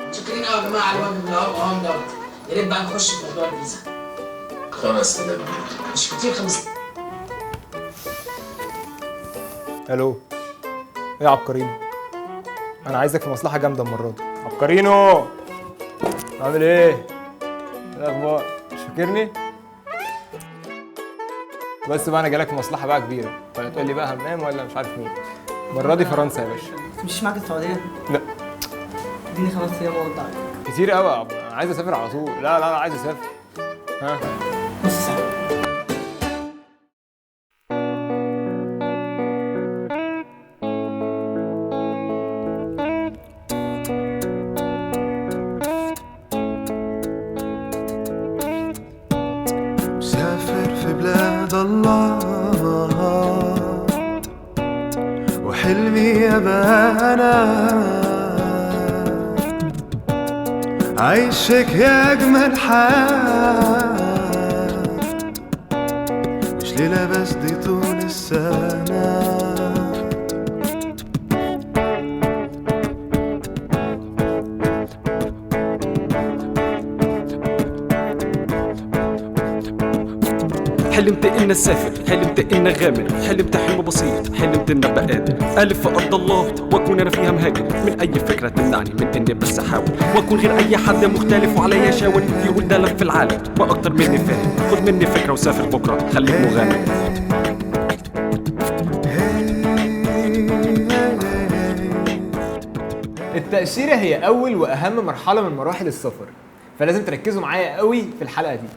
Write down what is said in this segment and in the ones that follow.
متشكرين قوي يا جماعه على الوجه الهوام دوت. يا ريت بقى نخش في موضوع الفيزا. 5000 جنيه مش كتير 5. الو، ايه يا عبقرينو؟ انا عايزك في مصلحه جامده المره دي. عبقرينو عامل ايه؟ ايه الاخبار؟ مش فاكرني؟ بس بقى انا جايلك في مصلحه بقى كبيره، فتقول لي بقى همام ولا مش عارف مين. المره دي فرنسا يا باشا. مش معاك السعودية؟ لا اديني 5 ايام وارد عليك. كتير قوي يا عبد، انا عايز اسافر على طول. لا لا لا عايز اسافر. ها نص ساعة. مسافر في بلاد الله وحلمي أبقى أنا عيشك يا أجمل حياة، مش ليلة بس دي طول السنة. حلمت إن أسافر، حلمت إن أغامر، حلمت حلم بسيط، حلمت إن أبقى قادر ألف في أرض الله وأكون أنا فيها مهاجر، من أي فكرة تمنعني من إني بس أحاول وأكون غير أي حد مختلف وعليا شاور يقول ده لف في العالم وأكتر مني فاهم. خد مني فكرة وسافر بكرة خليك مغامر. التأشيرة هي أول وأهم مرحلة من مراحل السفر، فلازم تركزوا معايا قوي في الحلقة دي.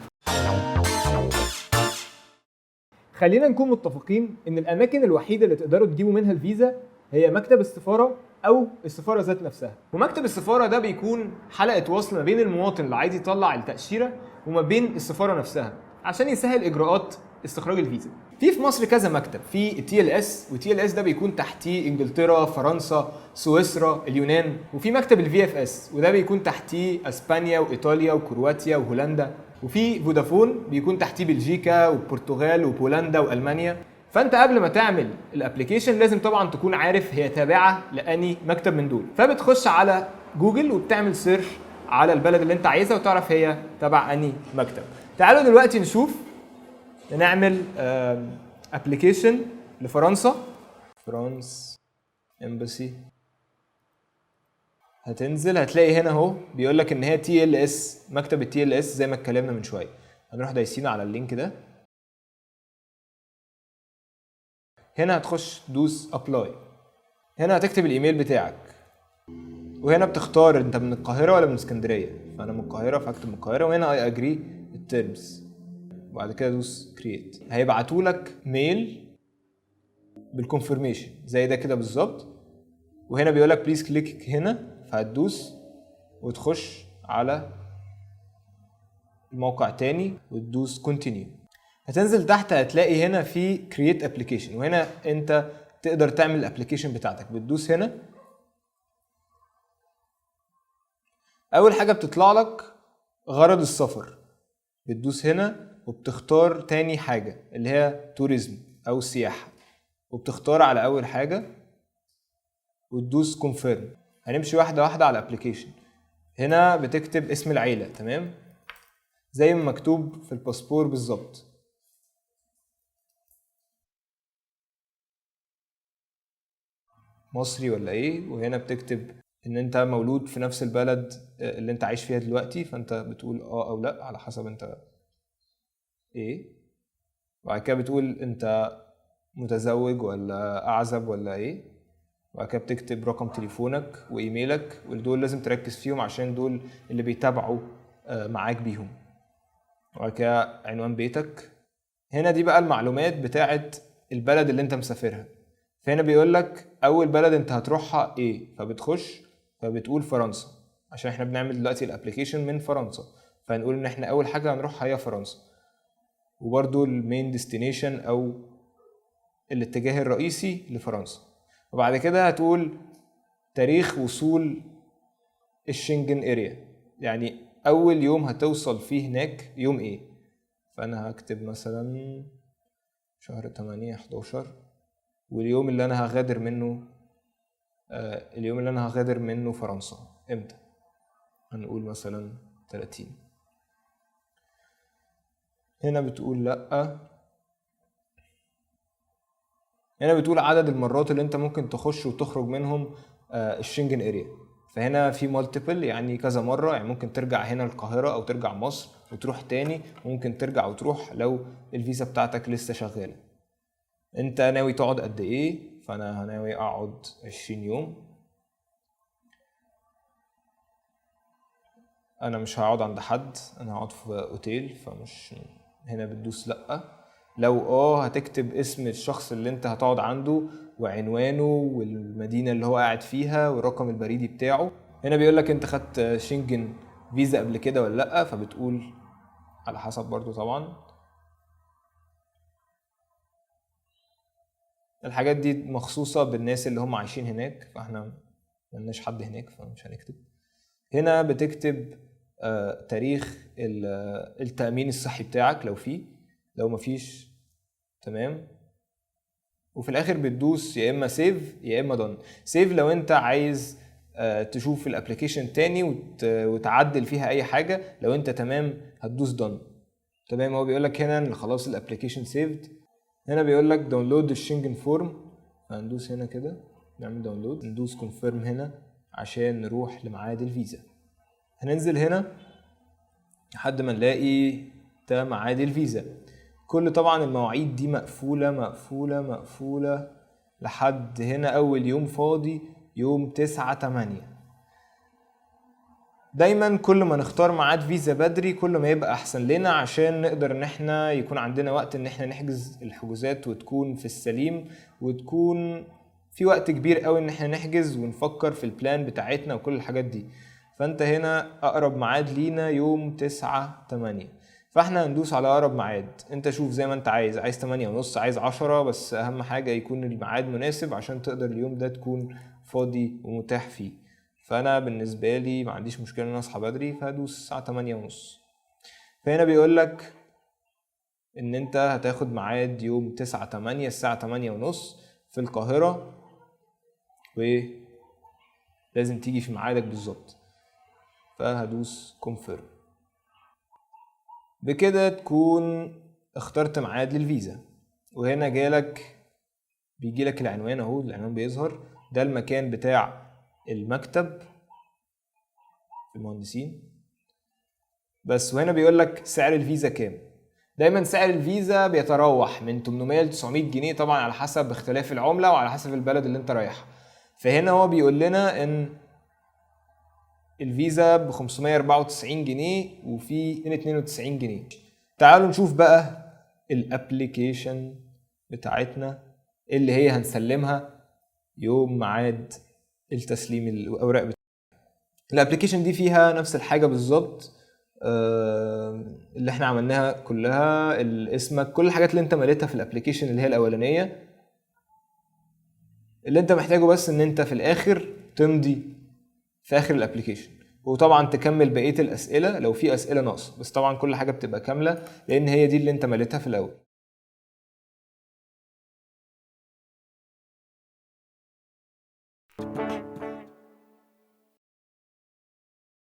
خلينا نكون متفقين إن الأماكن الوحيدة اللي تقدروا تجيبوا منها الفيزا هي مكتب السفارة أو السفارة ذات نفسها. ومكتب السفارة ده بيكون حلقة وصل ما بين المواطن اللي عايز يطلع التأشيرة وما بين السفارة نفسها عشان يسهل إجراءات استخراج الفيزا. في مصر كذا مكتب، في TLS، وTLS ده بيكون تحتيه انجلترا، فرنسا، سويسرا، اليونان، وفي مكتب VFS وده بيكون تحتيه اسبانيا وايطاليا وكرواتيا وهولندا، وفي فودافون بيكون تحتيه بلجيكا والبرتغال وبولندا والمانيا. فانت قبل ما تعمل الابلكيشن لازم طبعا تكون عارف هي تابعه لاني مكتب من دول، فبتخش على جوجل وبتعمل سيرش على البلد اللي انت عايزها وتعرف هي تبع اني مكتب. تعالوا دلوقتي نشوف نعمل ابلكيشن لفرنسا. فرانس امباسي، هتنزل هتلاقي هنا اهو بيقول لك ان هي TLS، مكتب TLS زي ما اتكلمنا من شويه. هنروح دايسين على اللينك ده. هنا هتخش دوس ابلاي. هنا هتكتب الايميل بتاعك، وهنا بتختار انت من القاهره ولا من اسكندريه. فانا من القاهره فهكتب من القاهره، وهنا اي اجري التيرمز، وبعد كده دوس كرييت. هيبعتوا لك ميل بالكونفirmation زي ده كده بالظبط، وهنا بيقول لك بليز كليك هنا، فهتدوس وتخش على الموقع تاني وتدوس كونتينيو. هتنزل تحت هتلاقي هنا في كرييت ابلكيشن، وهنا انت تقدر تعمل الابلكيشن بتاعتك. بتدوس هنا، اول حاجه بتطلع لك غرض السفر، بتدوس هنا وبتختار تاني حاجه اللي هي توريزم او سياحه، وبتختار على اول حاجه وتدوس كونفيرم. هنمشي واحده واحده على الابلكيشن. هنا بتكتب اسم العيله، تمام زي ما مكتوب في الباسبور بالظبط. مصري ولا ايه، وهنا بتكتب ان انت مولود في نفس البلد اللي انت عايش فيها دلوقتي، فانت بتقول اه او لا على حسب انت ايه. وبعد كده بتقول انت متزوج ولا اعزب ولا ايه، وبعد كده بتكتب رقم تليفونك وايميلك، ودول لازم تركز فيهم عشان دول اللي بيتابعوا معاك بيهم. وبعد كده عنوان بيتك. هنا دي بقى المعلومات بتاعت البلد اللي انت مسافرها. فهنا بيقول لك اول بلد انت هتروحها ايه، فبتخش فبتقول فرنسا عشان احنا بنعمل دلوقتي الابلكيشن من فرنسا، فهنقول ان احنا اول حاجه هنروحها هي فرنسا. وبرده المين ديستنيشن او الاتجاه الرئيسي لفرنسا. وبعد كده هتقول تاريخ وصول الشنجن اريا، يعني اول يوم هتوصل فيه هناك يوم ايه. فانا هكتب مثلا شهر 8/11، واليوم اللي انا هغادر منه اليوم اللي انا هغادر منه فرنسا امتى. هنقول مثلا 30. هنا بتقول لأ. هنا بتقول عدد المرات اللي انت ممكن تخش وتخرج منهم الشنجن اريا. فهنا في مالتيبل يعني كذا مرة، يعني ممكن ترجع هنا القاهرة او ترجع مصر وتروح تاني، ممكن ترجع وتروح لو الفيزا بتاعتك لسه شغالة. انت ناوي تقعد قد ايه؟ فانا ناوي اقعد 20 يوم. انا مش هقعد عند حد، انا هقعد في اوتيل، فمش هنا بتدوس لأ. لو هتكتب اسم الشخص اللي انت هتقعد عنده وعنوانه والمدينة اللي هو قاعد فيها والرقم البريدي بتاعه. هنا بيقولك انت خدت شنجن فيزا قبل كده ولا لأ، فبتقول على حسب برضو طبعا. الحاجات دي مخصوصة بالناس اللي هم عايشين هناك، فاحنا ملناش حد هناك فمش هنكتب. هنا بتكتب تاريخ التأمين الصحي بتاعك لو فيه، لو مفيش تمام. وفي الاخر بتدوس يا اما سيف يا اما دون. سيف لو انت عايز تشوف الابليكيشن تاني وتعدل فيها اي حاجة. لو انت تمام هتدوس دون. تمام. هو بيقولك هنا ان خلاص الابليكيشن سيفد. هنا بيقولك داونلود الشنجن فورم، هندوس هنا كده نعمل داونلود، ندوس كونفيرم هنا عشان نروح لميعاد الفيزا. هننزل هنا لحد ما نلاقي ده ميعاد الفيزا. كل طبعا المواعيد دي مقفولة مقفولة مقفولة لحد هنا. أول يوم فاضي يوم 9/8. دايما كل ما نختار ميعاد فيزا بدري كل ما يبقى أحسن لنا، عشان نقدر إن احنا يكون عندنا وقت إن احنا نحجز الحجوزات وتكون في السليم، وتكون في وقت كبير قوي إن احنا نحجز ونفكر في البلان بتاعتنا وكل الحاجات دي. فأنت هنا أقرب ميعاد لينا يوم 9/8. فاحنا هندوس على اقرب ميعاد. انت شوف زي ما انت عايز 8:30 عايز 10، بس اهم حاجة يكون الميعاد مناسب عشان تقدر اليوم ده تكون فاضي ومتاح فيه. فانا بالنسبة لي ما عنديش مشكلة ان انا اصحى بدري، فهدوس الساعة 8:30. فهنا بيقولك ان انت هتاخد ميعاد يوم 9/8 الساعة 8:30 في القاهرة، ولازم تيجي في ميعادك بالظبط. فهدوس كونفيرم. بكده تكون اخترت ميعاد للفيزا. وهنا بيجيلك العنوان اهو، العنوان بيظهر. ده المكان بتاع المكتب في المهندسين بس. وهنا بيقولك سعر الفيزا كام. دايما سعر الفيزا بيتراوح من 800 ل 900 جنيه طبعا على حسب اختلاف العملة وعلى حسب البلد اللي انت رايحها. فهنا هو بيقول لنا ان الفيزا ب 594 جنيه وفي 292 جنيه. تعالوا نشوف بقى الابليكيشن بتاعتنا اللي هي هنسلمها يوم ميعاد التسليم الاوراق بتاعتنا. الابليكيشن دي فيها نفس الحاجة بالظبط اللي احنا عملناها كلها، اسمك، كل الحاجات اللي انت مليتها في الابليكيشن اللي هي الاولانية. اللي انت محتاجه بس ان انت في الاخر تمضي في اخر الابليكيشن، وطبعا تكمل بقيه الاسئله لو في اسئله ناقصه، بس طبعا كل حاجه بتبقى كامله لان هي دي اللي انت مليتها في الاول.